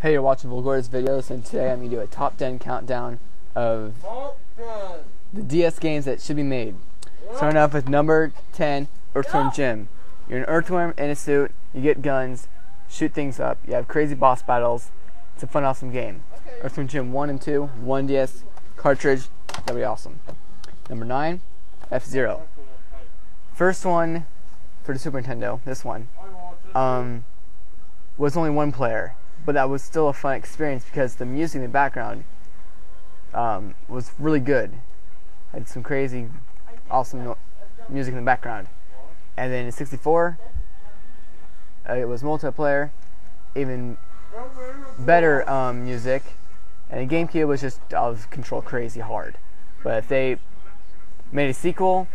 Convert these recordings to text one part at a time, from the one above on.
Hey, you're watching Vulgor's videos, and today I'm going to do a top 10 countdown of the DS games that should be made. Starting off with number 10, Earthbound Gym. You're an earthworm in a suit, you get guns, shoot things up, you have crazy boss battles. It's a fun, awesome game. Earthbound Gym 1 and 2, 1 DS cartridge, that'd be awesome. Number 9, F-Zero. First one for the Super Nintendo, this one, was only one player. But that was still a fun experience because the music in the background was really good. Had some crazy, awesome music in the background. And then in 64, it was multiplayer, even better music. And the GameCube was just out of control, crazy hard. But if they made a sequel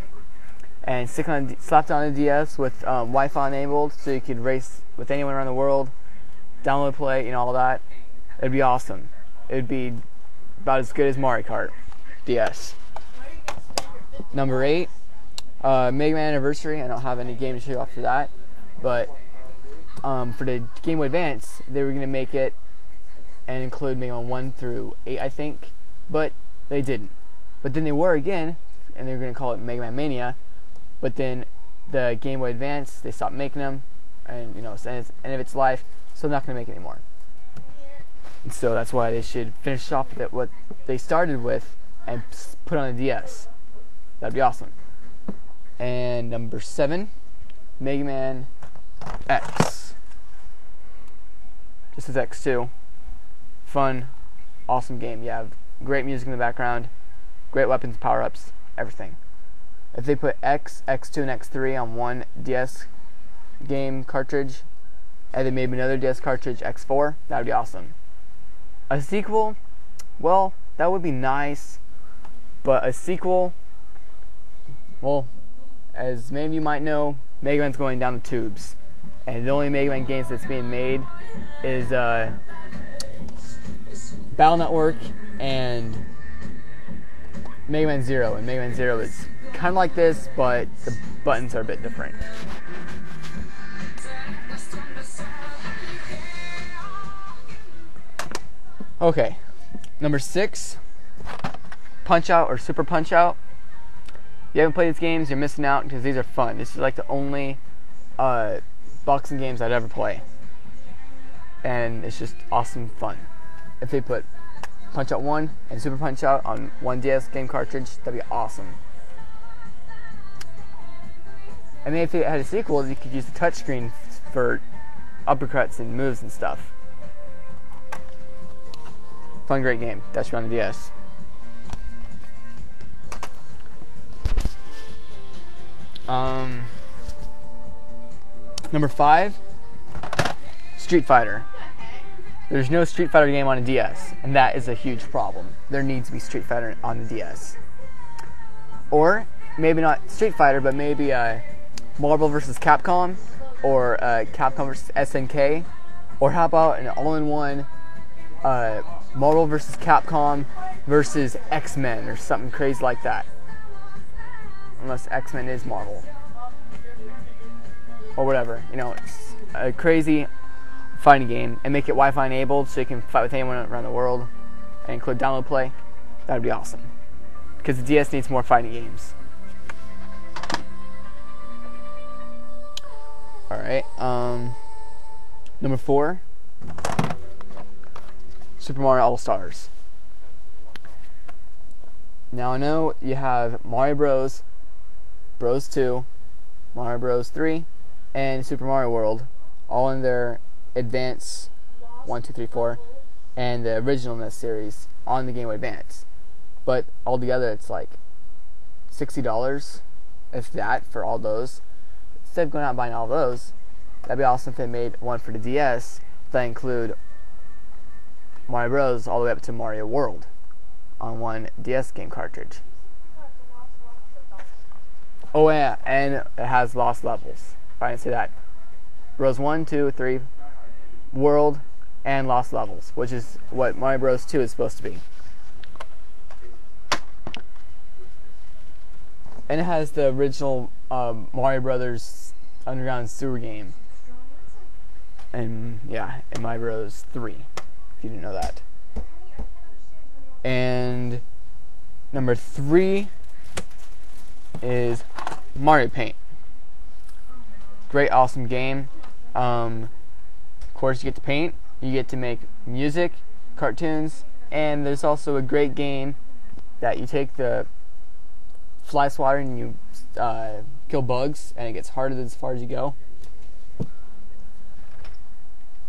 and slapped on a DS with Wi-Fi enabled, so you could race with anyone around the world, download, play, all that, it'd be awesome. It'd be about as good as Mario Kart DS. Number 8, Mega Man Anniversary. I don't have any game to show you off for that, but for the Game Boy Advance, they were going to make it and include Mega Man 1 through 8, I think, but they didn't. But then they were again, and they were going to call it Mega Man Mania, but then the Game Boy Advance, they stopped making them, and it's the end of its life. So I'm not going to make it anymore. And so that's why they should finish off with what they started with and put on a DS. That'd be awesome. And number 7, Mega Man X. This is X2. Fun, awesome game. You have great music in the background, great weapons, power-ups, everything. If they put X, X2, and X3 on one DS game cartridge, and then maybe another DS cartridge, X4, that would be awesome. A sequel, well, that would be nice, but a sequel, well, as many of you might know, Mega Man's going down the tubes, and the only Mega Man games that's being made is Battle Network and Mega Man Zero, and Mega Man Zero is kind of like this, but the buttons are a bit different. Okay, number 6, Punch-Out or Super Punch-Out. If you haven't played these games, you're missing out because these are fun. This is like the only boxing games I'd ever play. And it's just awesome fun. If they put Punch-Out 1 and Super Punch-Out on one DS game cartridge, that'd be awesome. I mean, if they had a sequel, you could use the touchscreen for uppercuts and moves and stuff. Fun, great game. That's on the DS. Number 5, Street Fighter. There's no Street Fighter game on a DS, and that is a huge problem. There needs to be Street Fighter on the DS. Or maybe not Street Fighter, but maybe Marvel vs. Capcom, or Capcom vs. SNK, or how about an all-in-one Marvel vs. Capcom versus X-Men or something crazy like that. Unless X-Men is Marvel. Or whatever. It's a crazy fighting game, and make it Wi-Fi enabled so you can fight with anyone around the world and include download play. That would be awesome. Because the DS needs more fighting games. Alright, number 4, Super Mario AllStars. Now I know you have Mario Bros, Bros 2, Mario Bros 3, and Super Mario World, all in their Advance 1, 2, 3, 4, and the original in this series on the Game Boy Advance. But altogether it's like $60, if that, for all those. Instead of going out and buying all those, that'd be awesome if they made one for the DS that include Mario Bros all the way up to Mario World on one DS game cartridge. Oh yeah, and it has lost levels. If I didn't say that. Bros 1, 2, 3, World, and lost levels, which is what Mario Bros 2 is supposed to be. And it has the original Mario Brothers Underground Sewer game. And yeah, in Mario Bros 3. if you didn't know that. And number 3 is Mario Paint. Great, awesome game. Of course, you get to paint, you get to make music, cartoons, and there's also a great game that you take the fly swatter and you kill bugs, and it gets harder as far as you go.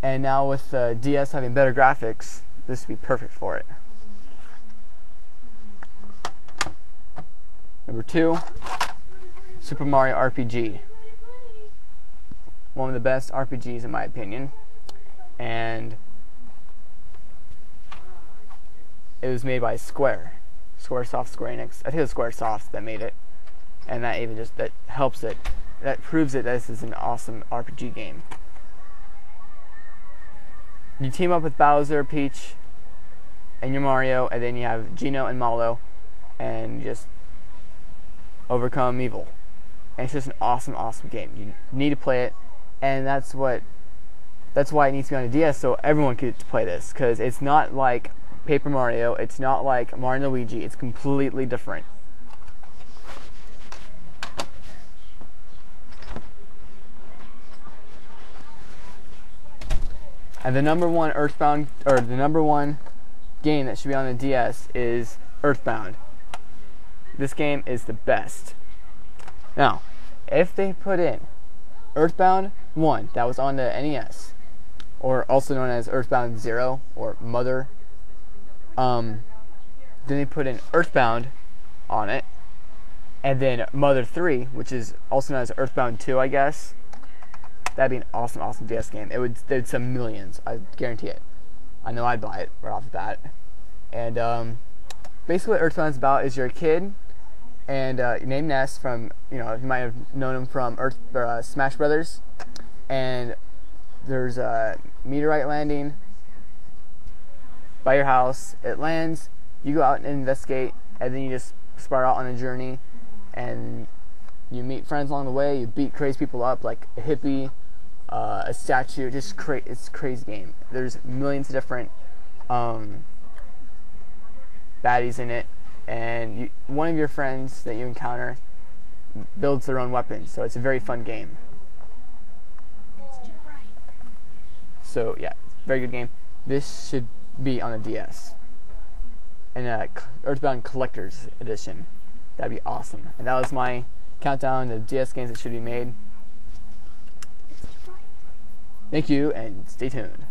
And now with the DS having better graphics, this would be perfect for it. Number 2, Super Mario RPG. One of the best RPGs in my opinion. And it was made by Squaresoft, Square Enix. I think it was Squaresoft that made it. And that even just, that helps it. That proves it that this is an awesome RPG game. You team up with Bowser, Peach, and your Mario, and then you have Gino and Malo, and just overcome evil. And it's just an awesome, awesome game. You need to play it, and that's why it needs to be on a DS, so everyone can play this, because it's not like Paper Mario, it's not like Mario and Luigi, it's completely different. And the number one Earthbound, or the number one game that should be on the DS is Earthbound. This game is the best. Now, if they put in Earthbound 1 that was on the NES, or also known as Earthbound 0 or Mother, then they put in Earthbound on it, and then Mother 3, which is also known as Earthbound 2, I guess. That'd be an awesome, awesome DS game. There'd some millions, I guarantee it. I know I'd buy it right off the bat. And basically what Earthbound's about is you're a kid, and you're named Ness from, you might have known him from Smash Brothers. And there's a meteorite landing by your house. It lands, you go out and investigate, and then you just start out on a journey, and you meet friends along the way. You beat crazy people up, like a hippie, a statue. It's a crazy game. There's millions of different baddies in it, and one of your friends that you encounter builds their own weapons, so it's a very fun game. So yeah, very good game. This should be on a DS, and Earthbound Collector's Edition. That'd be awesome. And that was my countdown of DS games that should be made. Thank you, and stay tuned.